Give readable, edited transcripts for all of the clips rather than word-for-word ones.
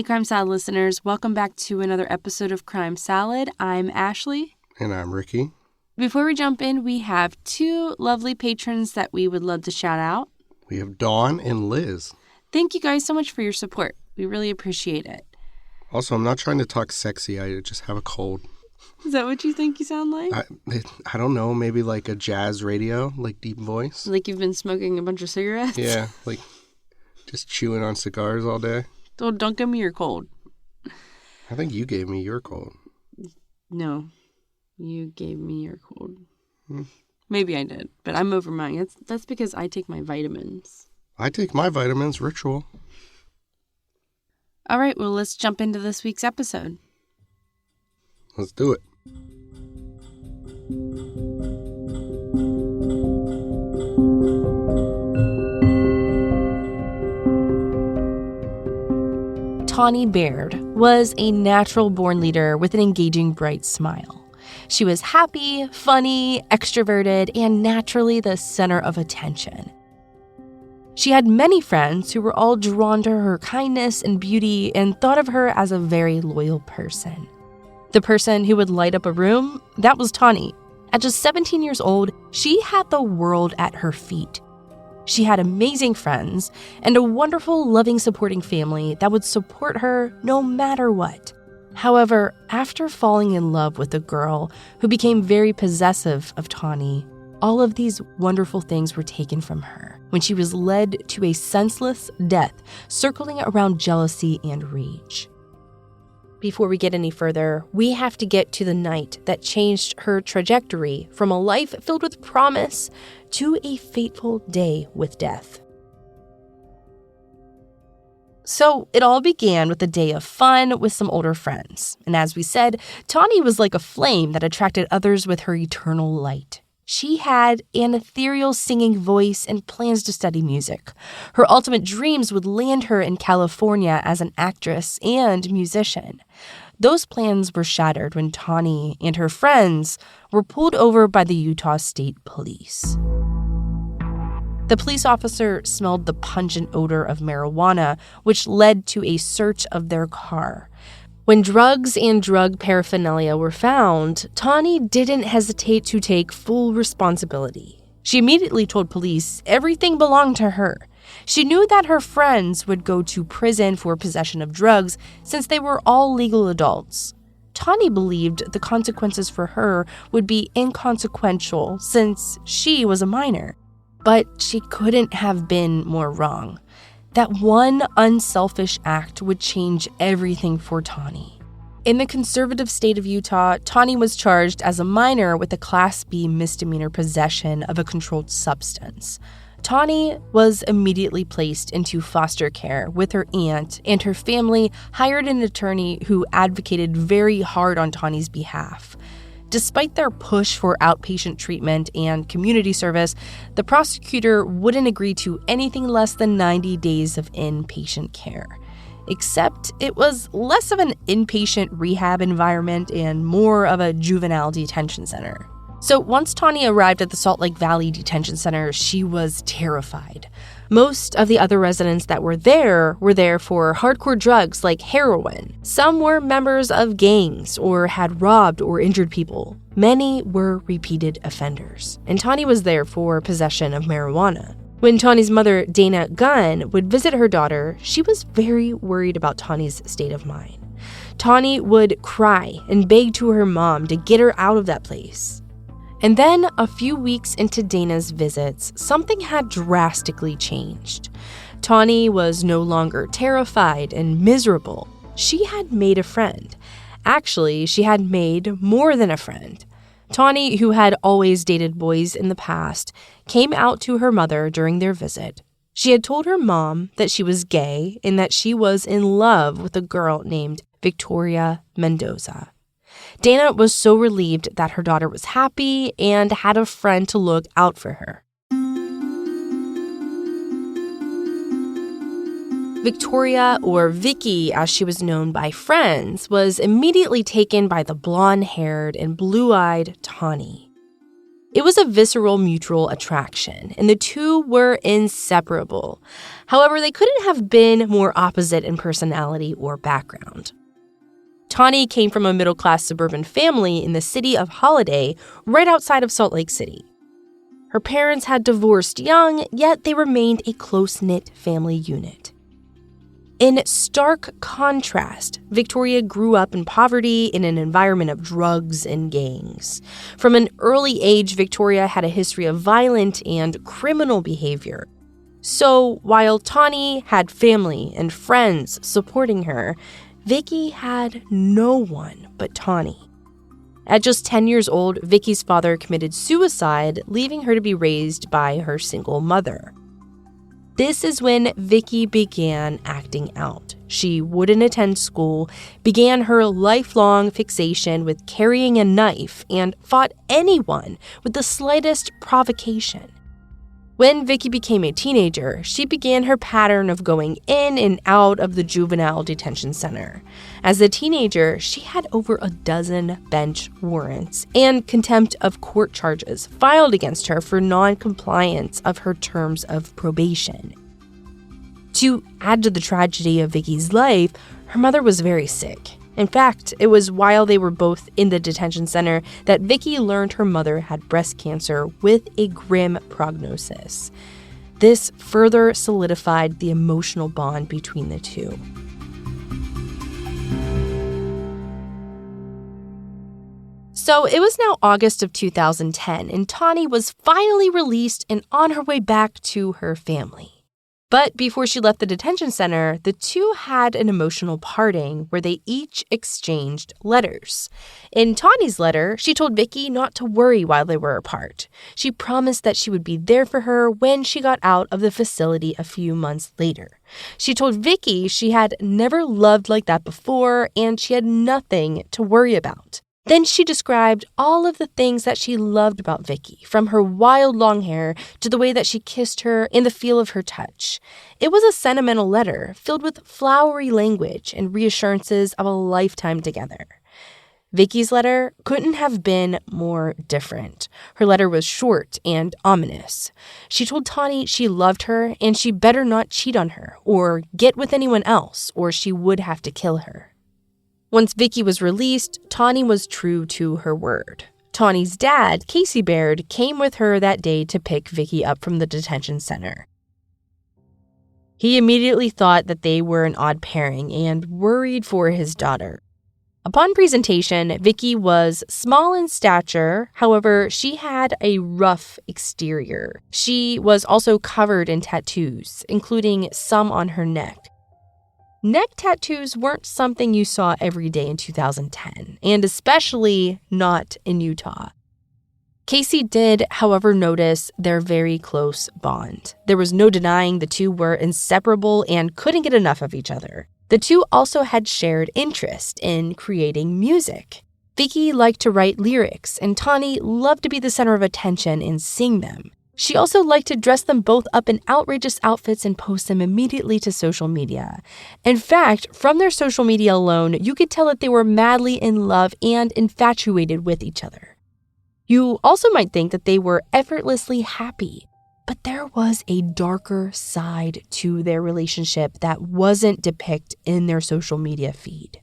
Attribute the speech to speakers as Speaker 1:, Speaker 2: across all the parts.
Speaker 1: Crime Salad listeners. Welcome back to another episode of Crime Salad. I'm Ashley.
Speaker 2: And I'm Ricky.
Speaker 1: Before we jump in, we have two lovely patrons that we would love to shout out.
Speaker 2: We have Dawn and Liz.
Speaker 1: Thank you guys so much for your support. We really appreciate it.
Speaker 2: Also, I'm not trying to talk sexy. I just have a cold.
Speaker 1: Is that what you think you sound like?
Speaker 2: I don't know. Maybe like a jazz radio, like deep voice.
Speaker 1: Like you've been smoking a bunch of cigarettes?
Speaker 2: Yeah, like just chewing on cigars all day.
Speaker 1: Don't give me your cold.
Speaker 2: I think you gave me your cold.
Speaker 1: No, you gave me your cold. Maybe I did, but I'm over mine. That's because I take my vitamins.
Speaker 2: I take my vitamins, Ritual.
Speaker 1: All right, well, let's jump into this week's episode.
Speaker 2: Let's do it.
Speaker 1: Tawny Baird was a natural-born leader with an engaging, bright smile. She was happy, funny, extroverted, and naturally the center of attention. She had many friends who were all drawn to her kindness and beauty and thought of her as a very loyal person. The person who would light up a room, that was Tawny. At just 17 years old, she had the world at her feet. She had amazing friends and a wonderful, loving, supporting family that would support her no matter what. However, after falling in love with a girl who became very possessive of Tawny, all of these wonderful things were taken from her when she was led to a senseless death circling around jealousy and rage. Before we get any further, we have to get to the night that changed her trajectory from a life filled with promise to a fateful day with death. So it all began with a day of fun with some older friends. And as we said, Tawny was like a flame that attracted others with her eternal light. She had an ethereal singing voice and plans to study music. Her ultimate dreams would land her in California as an actress and musician. Those plans were shattered when Tawny and her friends were pulled over by the Utah State Police. The police officer smelled the pungent odor of marijuana, which led to a search of their car. When drugs and drug paraphernalia were found, Tawny didn't hesitate to take full responsibility. She immediately told police everything belonged to her. She knew that her friends would go to prison for possession of drugs since they were all legal adults. Tawny believed the consequences for her would be inconsequential since she was a minor. But she couldn't have been more wrong. That one unselfish act would change everything for Tawny. In the conservative state of Utah, Tawny was charged as a minor with a Class B misdemeanor possession of a controlled substance. Tawny was immediately placed into foster care with her aunt, and her family hired an attorney who advocated very hard on Tawny's behalf. Despite their push for outpatient treatment and community service, the prosecutor wouldn't agree to anything less than 90 days of inpatient care. Except it was less of an inpatient rehab environment and more of a juvenile detention center. So once Tawny arrived at the Salt Lake Valley Detention Center, she was terrified. Most of the other residents that were there for hardcore drugs like heroin. Some were members of gangs or had robbed or injured people. Many were repeated offenders. And Tawny was there for possession of marijuana. When Tawny's mother, Dana Gunn, would visit her daughter, she was very worried about Tawny's state of mind. Tawny would cry and beg to her mom to get her out of that place. And then, a few weeks into Dana's visits, something had drastically changed. Tawny was no longer terrified and miserable. She had made a friend. Actually, she had made more than a friend. Tawny, who had always dated boys in the past, came out to her mother during their visit. She had told her mom that she was gay and that she was in love with a girl named Victoria Mendoza. Dana was so relieved that her daughter was happy and had a friend to look out for her. Victoria, or Vicky as she was known by friends, was immediately taken by the blonde-haired and blue-eyed Tawny. It was a visceral mutual attraction, and the two were inseparable. However, they couldn't have been more opposite in personality or background. Tawny came from a middle-class suburban family in the city of Holiday, right outside of Salt Lake City. Her parents had divorced young, yet they remained a close-knit family unit. In stark contrast, Victoria grew up in poverty in an environment of drugs and gangs. From an early age, Victoria had a history of violent and criminal behavior. So while Tawny had family and friends supporting her, Vicky had no one but Tawny. At just 10 years old, Vicky's father committed suicide, leaving her to be raised by her single mother. This is when Vicky began acting out. She wouldn't attend school, began her lifelong fixation with carrying a knife, and fought anyone with the slightest provocation. When Vicky became a teenager, she began her pattern of going in and out of the juvenile detention center. As a teenager, she had over a dozen bench warrants and contempt of court charges filed against her for non-compliance of her terms of probation. To add to the tragedy of Vicky's life, her mother was very sick. In fact, it was while they were both in the detention center that Vicky learned her mother had breast cancer with a grim prognosis. This further solidified the emotional bond between the two. So it was now August of 2010, and Tawny was finally released and on her way back to her family. But before she left the detention center, the two had an emotional parting where they each exchanged letters. In Tawny's letter, she told Vicky not to worry while they were apart. She promised that she would be there for her when she got out of the facility a few months later. She told Vicky she had never loved like that before and she had nothing to worry about. Then she described all of the things that she loved about Vicky, from her wild long hair to the way that she kissed her and the feel of her touch. It was a sentimental letter filled with flowery language and reassurances of a lifetime together. Vicky's letter couldn't have been more different. Her letter was short and ominous. She told Tawny she loved her and she better not cheat on her or get with anyone else or she would have to kill her. Once Vicky was released, Tawny was true to her word. Tawny's dad, Casey Baird, came with her that day to pick Vicky up from the detention center. He immediately thought that they were an odd pairing and worried for his daughter. Upon presentation, Vicky was small in stature, however, she had a rough exterior. She was also covered in tattoos, including some on her neck. Neck tattoos weren't something you saw every day in 2010, and especially not in Utah. Casey did, however, notice their very close bond. There was no denying the two were inseparable and couldn't get enough of each other. The two also had shared interest in creating music. Vicky liked to write lyrics, and Tawny loved to be the center of attention and sing them. She also liked to dress them both up in outrageous outfits and post them immediately to social media. In fact, from their social media alone, you could tell that they were madly in love and infatuated with each other. You also might think that they were effortlessly happy, but there was a darker side to their relationship that wasn't depicted in their social media feed.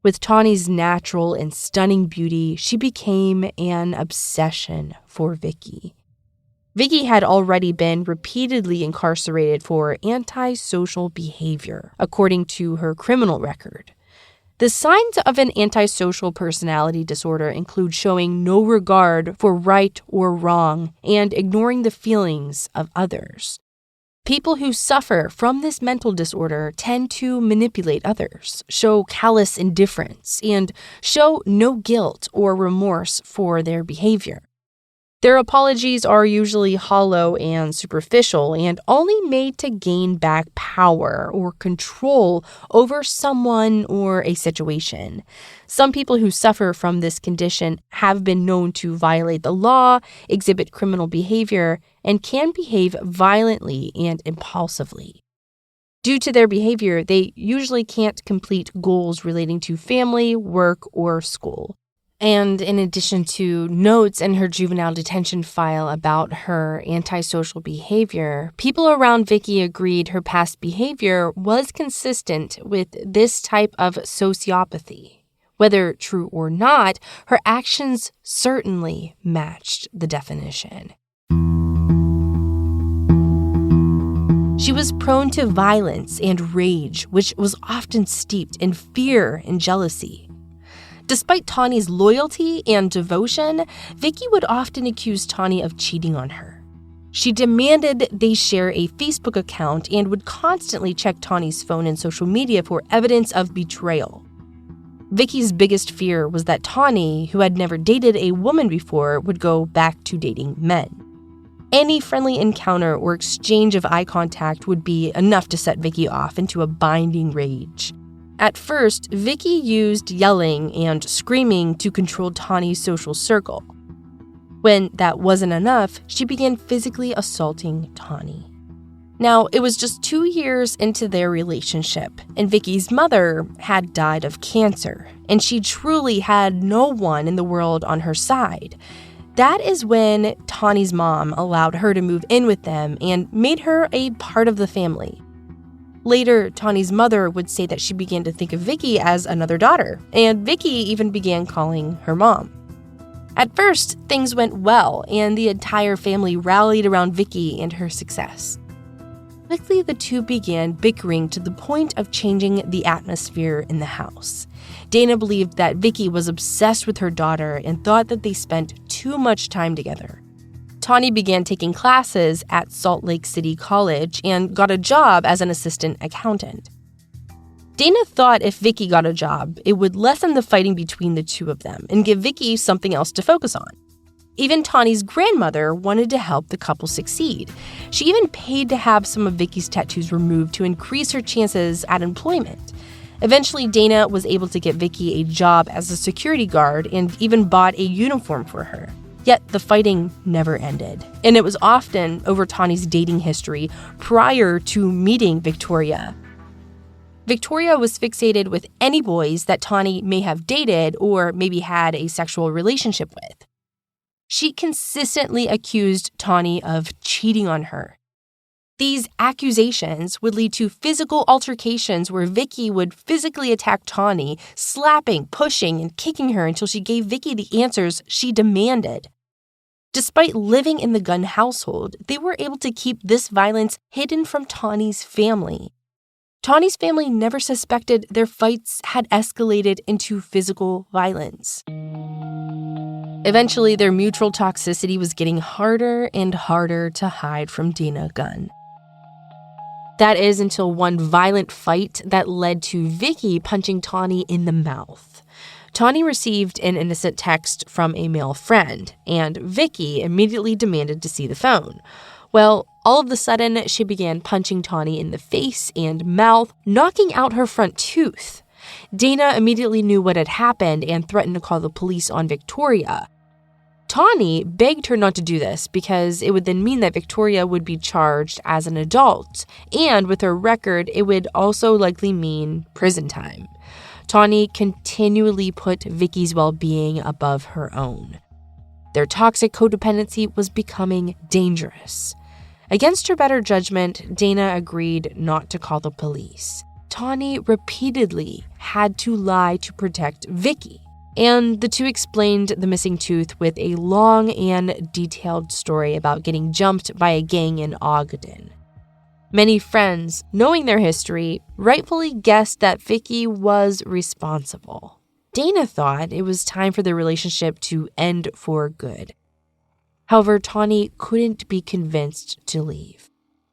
Speaker 1: With Tawny's natural and stunning beauty, she became an obsession for Vicky. Vicky had already been repeatedly incarcerated for antisocial behavior, according to her criminal record. The signs of an antisocial personality disorder include showing no regard for right or wrong and ignoring the feelings of others. People who suffer from this mental disorder tend to manipulate others, show callous indifference, and show no guilt or remorse for their behavior. Their apologies are usually hollow and superficial and only made to gain back power or control over someone or a situation. Some people who suffer from this condition have been known to violate the law, exhibit criminal behavior, and can behave violently and impulsively. Due to their behavior, they usually can't complete goals relating to family, work, or school. And in addition to notes in her juvenile detention file about her antisocial behavior, people around Vicky agreed her past behavior was consistent with this type of sociopathy. Whether true or not, her actions certainly matched the definition. She was prone to violence and rage, which was often steeped in fear and jealousy. Despite Tawny's loyalty and devotion, Vicky would often accuse Tawny of cheating on her. She demanded they share a Facebook account and would constantly check Tawny's phone and social media for evidence of betrayal. Vicky's biggest fear was that Tawny, who had never dated a woman before, would go back to dating men. Any friendly encounter or exchange of eye contact would be enough to set Vicky off into a binding rage. At first, Vicky used yelling and screaming to control Tawny's social circle. When that wasn't enough, she began physically assaulting Tawny. Now, it was just 2 years into their relationship, and Vicky's mother had died of cancer, and she truly had no one in the world on her side. That is when Tawny's mom allowed her to move in with them and made her a part of the family. Later, Tawny's mother would say that she began to think of Vicky as another daughter, and Vicky even began calling her mom. At first, things went well, and the entire family rallied around Vicky and her success. Quickly, the two began bickering to the point of changing the atmosphere in the house. Dana believed that Vicky was obsessed with her daughter and thought that they spent too much time together. Tawny began taking classes at Salt Lake City College and got a job as an assistant accountant. Dana thought if Vicky got a job, it would lessen the fighting between the two of them and give Vicky something else to focus on. Even Tawny's grandmother wanted to help the couple succeed. She even paid to have some of Vicky's tattoos removed to increase her chances at employment. Eventually, Dana was able to get Vicky a job as a security guard and even bought a uniform for her. Yet the fighting never ended, and it was often over Tawny's dating history prior to meeting Victoria. Victoria was fixated with any boys that Tawny may have dated or maybe had a sexual relationship with. She consistently accused Tawny of cheating on her. These accusations would lead to physical altercations where Vicky would physically attack Tawny, slapping, pushing, and kicking her until she gave Vicky the answers she demanded. Despite living in the Gunn household, they were able to keep this violence hidden from Tawny's family. Tawny's family never suspected their fights had escalated into physical violence. Eventually, their mutual toxicity was getting harder and harder to hide from Dana Gunn. That is until one violent fight that led to Vicky punching Tawny in the mouth. Tawny received an innocent text from a male friend, and Vicky immediately demanded to see the phone. Well, all of a sudden, she began punching Tawny in the face and mouth, knocking out her front tooth. Dana immediately knew what had happened and threatened to call the police on Victoria. Tawny begged her not to do this because it would then mean that Victoria would be charged as an adult, and with her record, it would also likely mean prison time. Tawny continually put Vicky's well-being above her own. Their toxic codependency was becoming dangerous. Against her better judgment, Dana agreed not to call the police. Tawny repeatedly had to lie to protect Vicky, and the two explained the missing tooth with a long and detailed story about getting jumped by a gang in Ogden. Many friends, knowing their history, rightfully guessed that Vicky was responsible. Dana thought it was time for the relationship to end for good. However, Tawny couldn't be convinced to leave.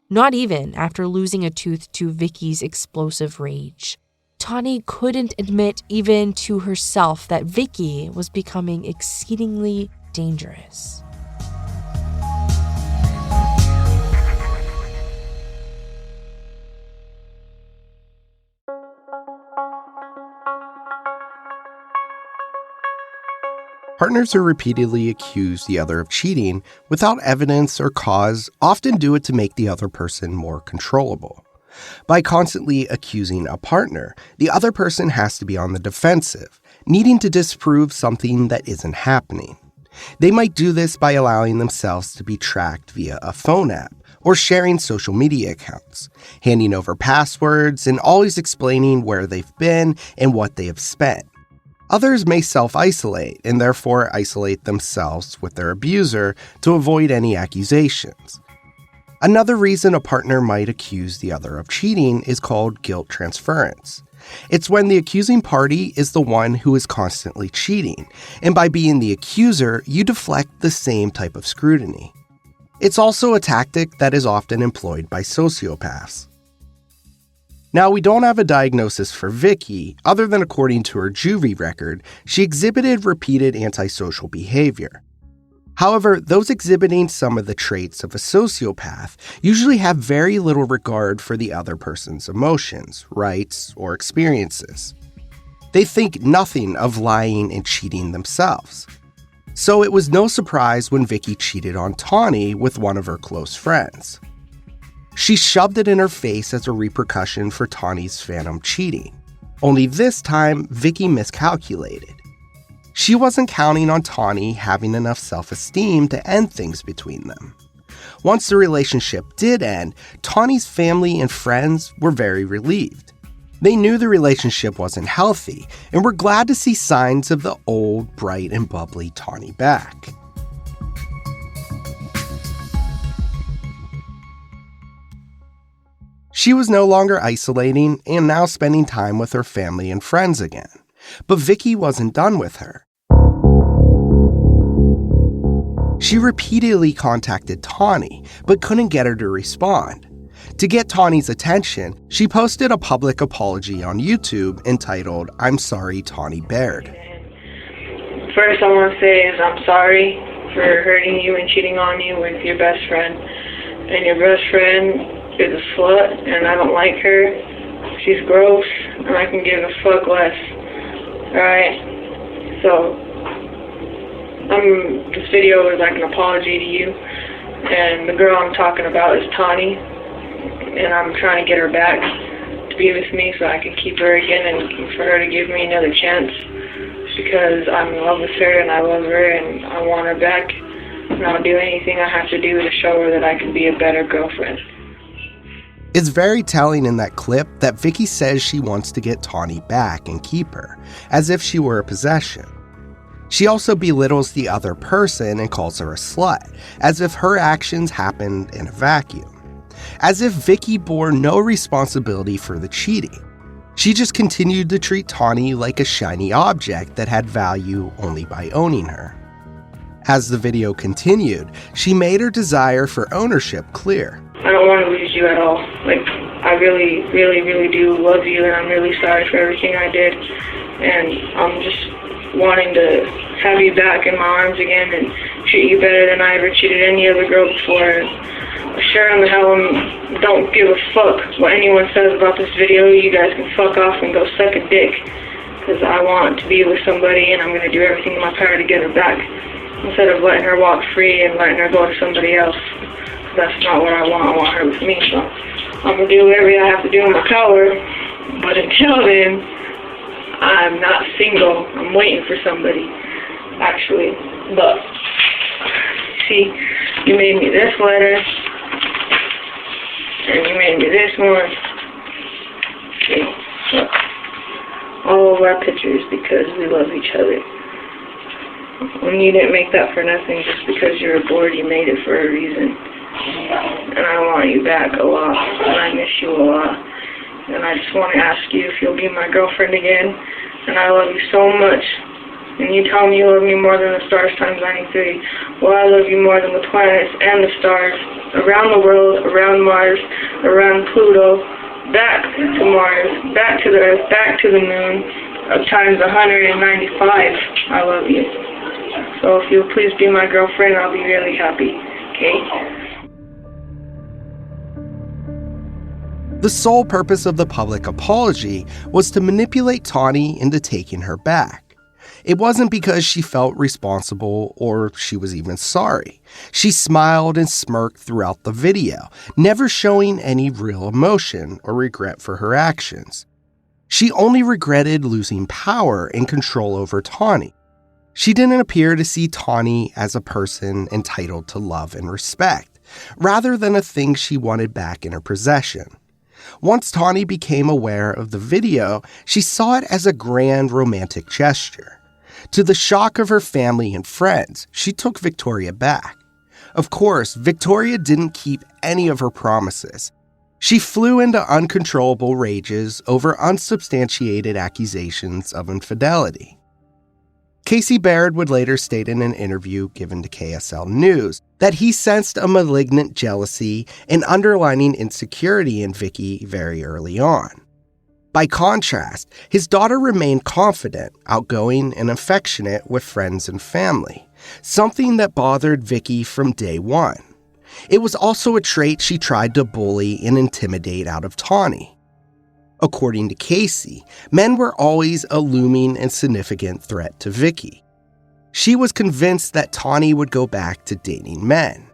Speaker 1: Not even after losing a tooth to Vicky's explosive rage. Tawny couldn't admit even to herself that Vicky was becoming exceedingly dangerous.
Speaker 2: Partners who repeatedly accuse the other of cheating without evidence or cause often do it to make the other person more controllable. By constantly accusing a partner, the other person has to be on the defensive, needing to disprove something that isn't happening. They might do this by allowing themselves to be tracked via a phone app or sharing social media accounts, handing over passwords, and always explaining where they've been and what they have spent. Others may self-isolate and therefore isolate themselves with their abuser to avoid any accusations. Another reason a partner might accuse the other of cheating is called guilt transference. It's when the accusing party is the one who is constantly cheating, and by being the accuser, you deflect the same type of scrutiny. It's also a tactic that is often employed by sociopaths. Now, we don't have a diagnosis for Vicky, other than according to her juvie record, she exhibited repeated antisocial behavior. However, those exhibiting some of the traits of a sociopath usually have very little regard for the other person's emotions, rights, or experiences. They think nothing of lying and cheating themselves. So it was no surprise when Vicky cheated on Tawny with one of her close friends. She shoved it in her face as a repercussion for Tawny's phantom cheating. Only this time, Vicky miscalculated. She wasn't counting on Tawny having enough self-esteem to end things between them. Once the relationship did end, Tawny's family and friends were very relieved. They knew the relationship wasn't healthy and were glad to see signs of the old, bright, and bubbly Tawny back. She was no longer isolating and now spending time with her family and friends again. But Vicky wasn't done with her. She repeatedly contacted Tawny, but couldn't get her to respond. To get Tawny's attention, she posted a public apology on YouTube entitled, "I'm sorry, Tawny Baird."
Speaker 3: First I want to say is I'm sorry for hurting you and cheating on you with your best friend. And your best friend is a slut, and I don't like her. She's gross, and I can give a fuck less. Alright, so this video is like an apology to you, and the girl I'm talking about is Tawny, and I'm trying to get her back to be with me so I can keep her again and for her to give me another chance, because I'm in love with her and I love her and I want her back, and I'll do anything I have to do to show her that I can be a better girlfriend.
Speaker 2: It's very telling in that clip that Vicky says she wants to get Tawny back and keep her, as if she were a possession. She also belittles the other person and calls her a slut, as if her actions happened in a vacuum. As if Vicky bore no responsibility for the cheating. She just continued to treat Tawny like a shiny object that had value only by owning her. As the video continued, she made her desire for ownership clear.
Speaker 3: I don't want to lose you at all. Like, I really, really, really do love you, and I'm really sorry for everything I did. And I'm just wanting to have you back in my arms again and treat you better than I ever treated any other girl before. Sure, in the hell, don't give a fuck what anyone says about this video. You guys can fuck off and go suck a dick. Because I want to be with somebody, and I'm going to do everything in my power to get her back. Instead of letting her walk free and letting her go to somebody else. That's not what I want. I want her with me, so I'm going to do whatever I have to do in my power. But until then, I'm not single. I'm waiting for somebody, actually. But, see, you made me this letter, and you made me this one. See, look. All of our pictures because we love each other. And you didn't make that for nothing just because you were bored. You made it for a reason. And I want you back a lot, and I miss you a lot. And I just want to ask you if you'll be my girlfriend again. And I love you so much. And you tell me you love me more than the stars times 93. Well, I love you more than the planets and the stars. Around the world, around Mars, around Pluto, back to Mars, back to the Earth, back to the moon, times 195. I love you. So if you'll please be my girlfriend, I'll be really happy. Okay?
Speaker 2: The sole purpose of the public apology was to manipulate Tawny into taking her back. It wasn't because she felt responsible or she was even sorry. She smiled and smirked throughout the video, never showing any real emotion or regret for her actions. She only regretted losing power and control over Tawny. She didn't appear to see Tawny as a person entitled to love and respect, rather than a thing she wanted back in her possession. Once Tawny became aware of the video, she saw it as a grand romantic gesture. To the shock of her family and friends, she took Victoria back. Of course, Victoria didn't keep any of her promises. She flew into uncontrollable rages over unsubstantiated accusations of infidelity. Casey Baird would later state in an interview given to KSL News that he sensed a malignant jealousy and underlying insecurity in Vicky very early on. By contrast, his daughter remained confident, outgoing, and affectionate with friends and family, something that bothered Vicky from day one. It was also a trait she tried to bully and intimidate out of Tawny. According to Casey, men were always a looming and significant threat to Vicky. She was convinced that Tawny would go back to dating men.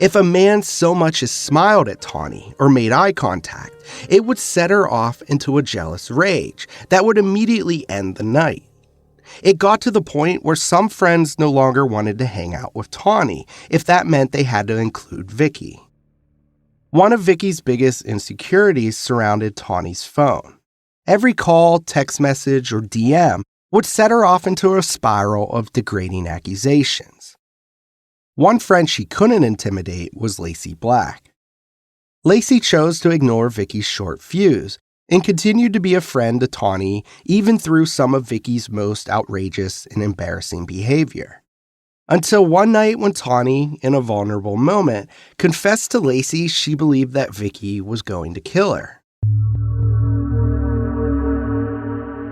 Speaker 2: If a man so much as smiled at Tawny or made eye contact, it would set her off into a jealous rage that would immediately end the night. It got to the point where some friends no longer wanted to hang out with Tawny if that meant they had to include Vicky. One of Vicky's biggest insecurities surrounded Tawny's phone. Every call, text message, or DM would set her off into a spiral of degrading accusations. One friend she couldn't intimidate was Lacey Black. Lacey chose to ignore Vicky's short fuse and continued to be a friend to Tawny even through some of Vicky's most outrageous and embarrassing behavior. Until one night when Tawny, in a vulnerable moment, confessed to Lacey she believed that Vicky was going to kill her.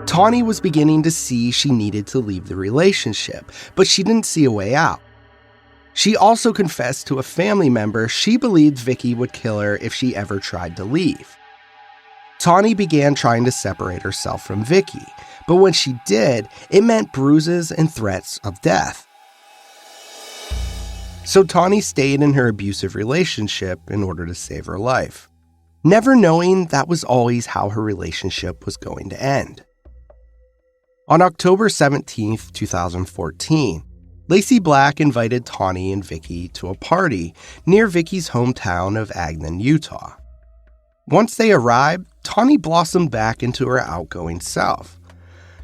Speaker 2: Tawny was beginning to see she needed to leave the relationship, but she didn't see a way out. She also confessed to a family member she believed Vicky would kill her if she ever tried to leave. Tawny began trying to separate herself from Vicky, but when she did, it meant bruises and threats of death. So Tawny stayed in her abusive relationship in order to save her life, never knowing that was always how her relationship was going to end. On October 17, 2014, Lacey Black invited Tawny and Vicky to a party near Vicky's hometown of Agnon, Utah. Once they arrived, Tawny blossomed back into her outgoing self.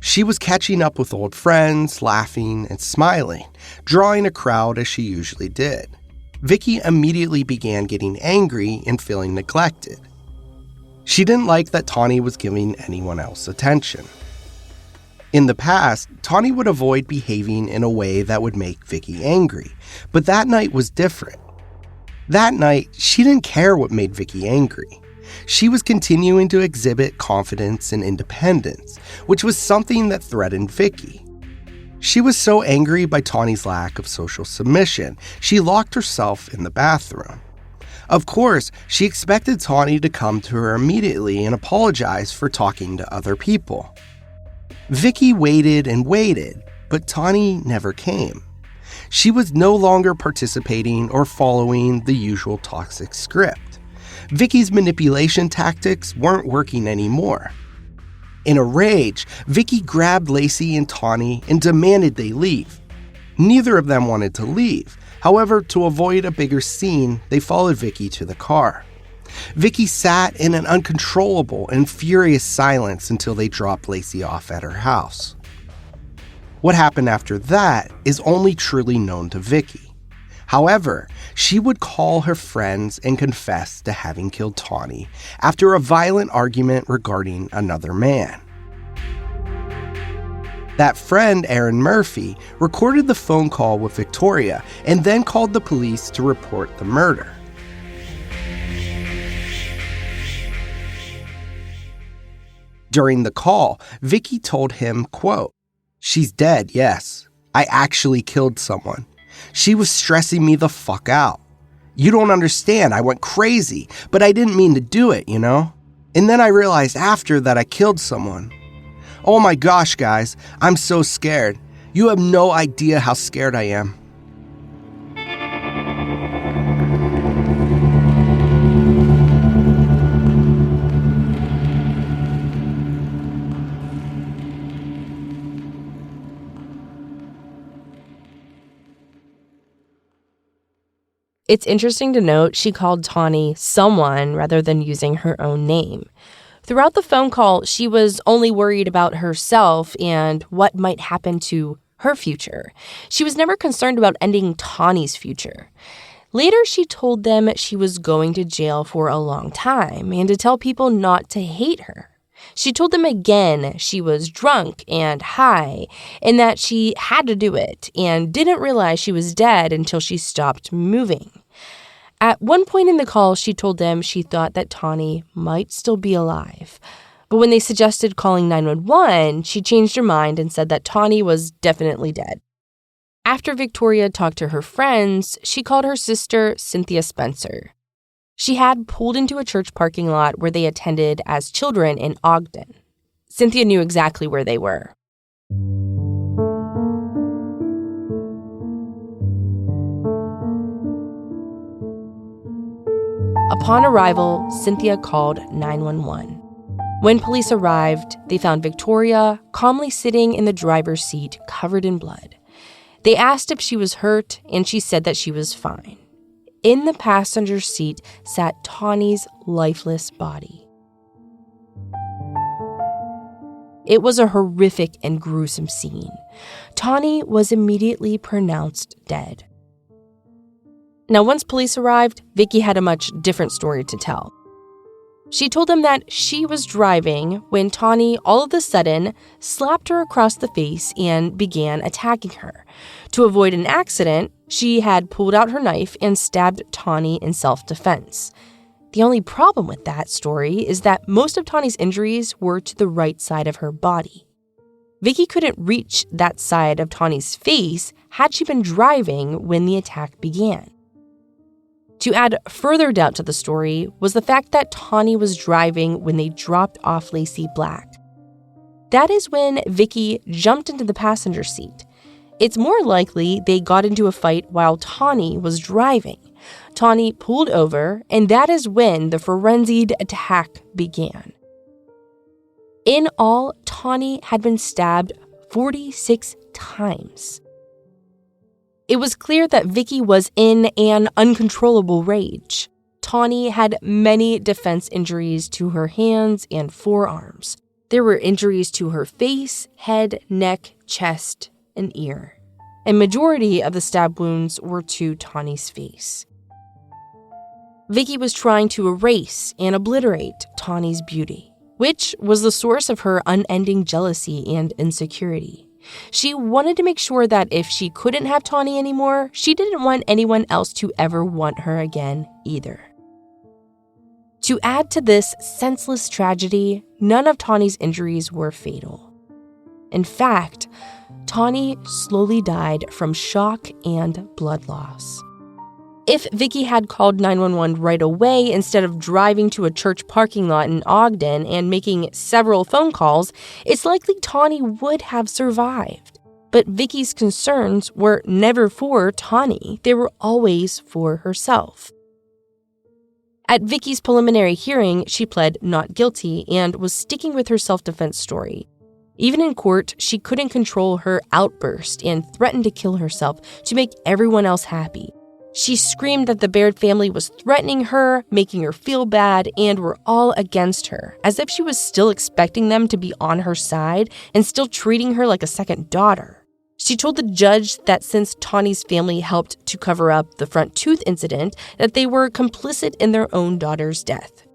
Speaker 2: She was catching up with old friends, laughing and smiling, drawing a crowd as she usually did. Vicky immediately began getting angry and feeling neglected. She didn't like that Tawny was giving anyone else attention. In the past, Tawny would avoid behaving in a way that would make Vicky angry, but that night was different. That night, she didn't care what made Vicky angry. She was continuing to exhibit confidence and independence, which was something that threatened Vicky. She was so angry by Tawny's lack of social submission, she locked herself in the bathroom. Of course, she expected Tawny to come to her immediately and apologize for talking to other people. Vicky waited and waited, but Tawny never came. She was no longer participating or following the usual toxic script. Vicky's manipulation tactics weren't working anymore. In a rage, Vicky grabbed Lacey and Tawny and demanded they leave. Neither of them wanted to leave. However, to avoid a bigger scene, they followed Vicky to the car. Vicky sat in an uncontrollable and furious silence until they dropped Lacey off at her house. What happened after that is only truly known to Vicky. However, she would call her friends and confess to having killed Tawny after a violent argument regarding another man. That friend, Aaron Murphy, recorded the phone call with Victoria and then called the police to report the murder. During the call, Vicky told him, quote, "She's dead, yes. I actually killed someone. She was stressing me the fuck out. You don't understand, I went crazy, but I didn't mean to do it, you know? And then I realized after that I killed someone. Oh my gosh, guys, I'm so scared. You have no idea how scared I am."
Speaker 1: It's interesting to note she called Tawny someone rather than using her own name. Throughout the phone call, she was only worried about herself and what might happen to her future. She was never concerned about ending Tawny's future. Later, she told them she was going to jail for a long time and to tell people not to hate her. She told them again she was drunk and high and that she had to do it and didn't realize she was dead until she stopped moving. At one point in the call, she told them she thought that Tawny might still be alive. But when they suggested calling 911, she changed her mind and said that Tawny was definitely dead. After Victoria talked to her friends, she called her sister Cynthia Spencer. She had pulled into a church parking lot where they attended as children in Ogden. Cynthia knew exactly where they were. Upon arrival, Cynthia called 911. When police arrived, they found Victoria calmly sitting in the driver's seat, covered in blood. They asked if she was hurt, and she said that she was fine. In the passenger seat sat Tawny's lifeless body. It was a horrific and gruesome scene. Tawny was immediately pronounced dead. Now, once police arrived, Vicky had a much different story to tell. She told them that she was driving when Tawny all of a sudden slapped her across the face and began attacking her. To avoid an accident, she had pulled out her knife and stabbed Tawny in self-defense. The only problem with that story is that most of Tawny's injuries were to the right side of her body. Vicky couldn't reach that side of Tawny's face had she been driving when the attack began. To add further doubt to the story was the fact that Tawny was driving when they dropped off Lacey Black. That is when Vicky jumped into the passenger seat. It's more likely they got into a fight while Tawny was driving. Tawny pulled over, and that is when the frenzied attack began. In all, Tawny had been stabbed 46 times. It was clear that Vicky was in an uncontrollable rage. Tawny had many defense injuries to her hands and forearms. There were injuries to her face, head, neck, chest, and ear. A majority of the stab wounds were to Tawny's face. Vicky was trying to erase and obliterate Tawny's beauty, which was the source of her unending jealousy and insecurity. She wanted to make sure that if she couldn't have Tawny anymore, she didn't want anyone else to ever want her again either. To add to this senseless tragedy, none of Tawny's injuries were fatal. In fact, Tawny slowly died from shock and blood loss. If Vicky had called 911 right away instead of driving to a church parking lot in Ogden and making several phone calls, it's likely Tawny would have survived. But Vicky's concerns were never for Tawny. They were always for herself. At Vicky's preliminary hearing, she pled not guilty and was sticking with her self-defense story. Even in court, she couldn't control her outburst and threatened to kill herself to make everyone else happy. She screamed that the Baird family was threatening her, making her feel bad, and were all against her, as if she was still expecting them to be on her side and still treating her like a second daughter. She told the judge that since Tawny's family helped to cover up the front tooth incident, that they were complicit in their own daughter's death.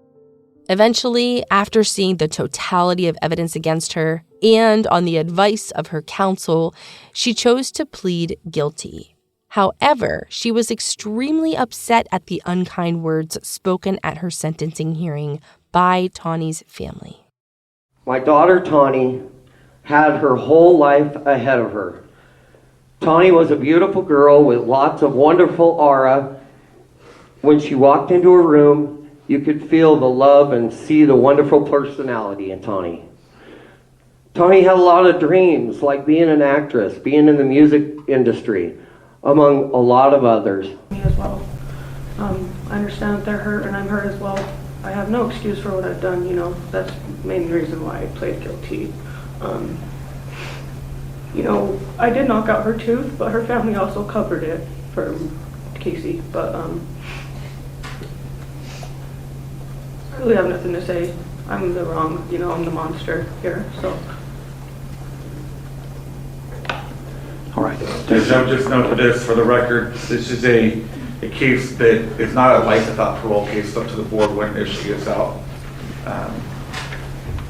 Speaker 1: Eventually, after seeing the totality of evidence against her and on the advice of her counsel, she chose to plead guilty. However, she was extremely upset at the unkind words spoken at her sentencing hearing by Tawny's family.
Speaker 4: My daughter Tawny had her whole life ahead of her. Tawny was a beautiful girl with lots of wonderful aura. When she walked into a room, you could feel the love and see the wonderful personality in Tawny. Tawny had a lot of dreams, like being an actress, being in the music industry, among a lot of others.
Speaker 3: Me as well. I understand that they're hurt and I'm hurt as well. I have no excuse for what I've done, That's the main reason why I played guilty. I did knock out her tooth, but her family also covered it to Casey, but I really have nothing to say. I'm the wrong, I'm the monster here, so.
Speaker 5: All right. Just note this for the record, this is a case that is not a life without parole case. It's up to the board when she gets out. A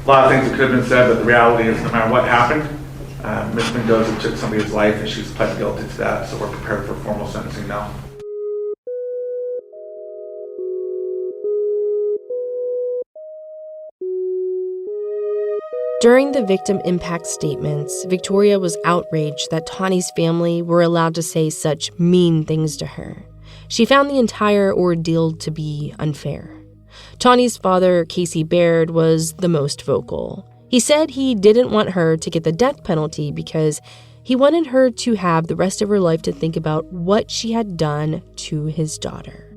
Speaker 5: lot of things that could have been said, but the reality is no matter what happened, Ms. Mendoza took somebody's life and she's pled guilty to that, so we're prepared for formal sentencing now.
Speaker 1: During the victim impact statements, Victoria was outraged that Tawny's family were allowed to say such mean things to her. She found the entire ordeal to be unfair. Tawny's father, Casey Baird, was the most vocal. He said he didn't want her to get the death penalty because he wanted her to have the rest of her life to think about what she had done to his daughter.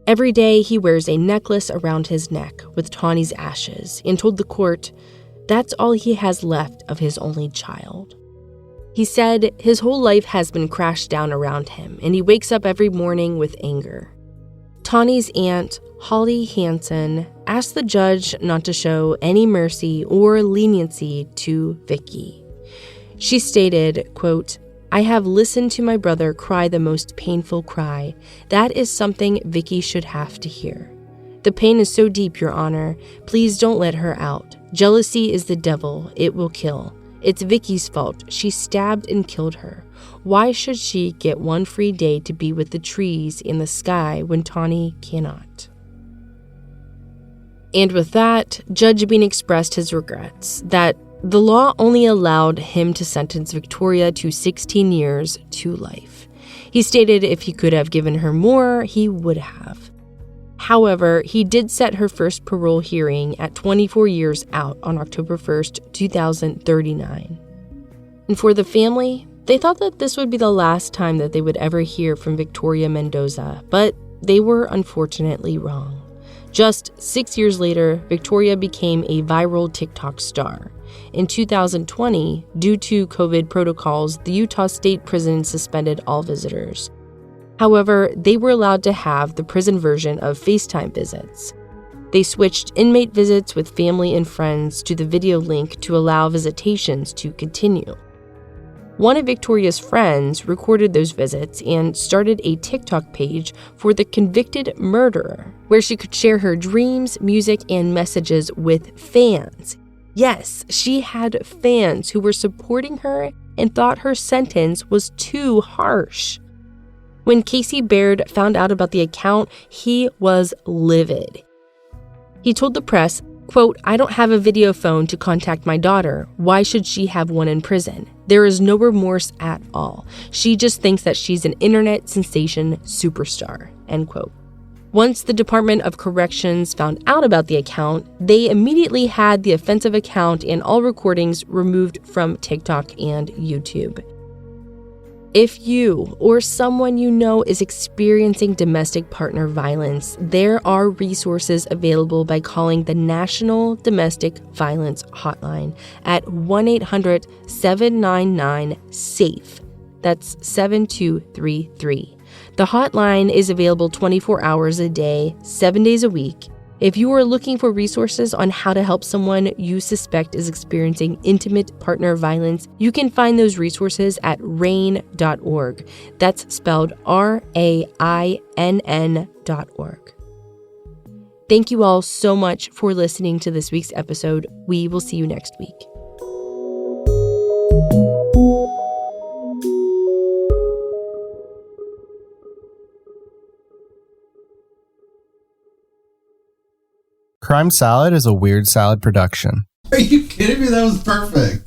Speaker 1: Every day, he wears a necklace around his neck with Tawny's ashes and told the court that's all he has left of his only child. He said his whole life has been crashed down around him, and he wakes up every morning with anger. Tawny's aunt, Holly Hansen, asked the judge not to show any mercy or leniency to Vicky. She stated, quote, "I have listened to my brother cry the most painful cry. That is something Vicky should have to hear. The pain is so deep, Your Honor. Please don't let her out. Jealousy is the devil. It will kill. It's Vicky's fault. She stabbed and killed her. Why should she get one free day to be with the trees in the sky when Tawny cannot?" And with that, Judge Bean expressed his regrets that the law only allowed him to sentence Victoria to 16 years to life. He stated if he could have given her more, he would have. However, he did set her first parole hearing at 24 years out on October 1st, 2039. And for the family, they thought that this would be the last time that they would ever hear from Victoria Mendoza, but they were unfortunately wrong. Just 6 years later, Victoria became a viral TikTok star. In 2020, due to COVID protocols, the Utah State Prison suspended all visitors. However, they were allowed to have the prison version of FaceTime visits. They switched inmate visits with family and friends to the video link to allow visitations to continue. One of Victoria's friends recorded those visits and started a TikTok page for the convicted murderer, where she could share her dreams, music, and messages with fans. Yes, she had fans who were supporting her and thought her sentence was too harsh. When Casey Baird found out about the account, he was livid. He told the press, quote, "I don't have a video phone to contact my daughter. Why should she have one in prison? There is no remorse at all. She just thinks that she's an internet sensation superstar," end quote. Once the Department of Corrections found out about the account, they immediately had the offensive account and all recordings removed from TikTok and YouTube. If you or someone you know is experiencing domestic partner violence, there are resources available by calling the National Domestic Violence Hotline at 1-800-799-SAFE. That's 7233. The hotline is available 24 hours a day, 7 days a week. If you are looking for resources on how to help someone you suspect is experiencing intimate partner violence, you can find those resources at RAINN.org. That's spelled RAINN.org. Thank you all so much for listening to this week's episode. We will see you next week.
Speaker 2: Crime Salad is a Weird Salad production.
Speaker 6: Are you kidding me? That was perfect.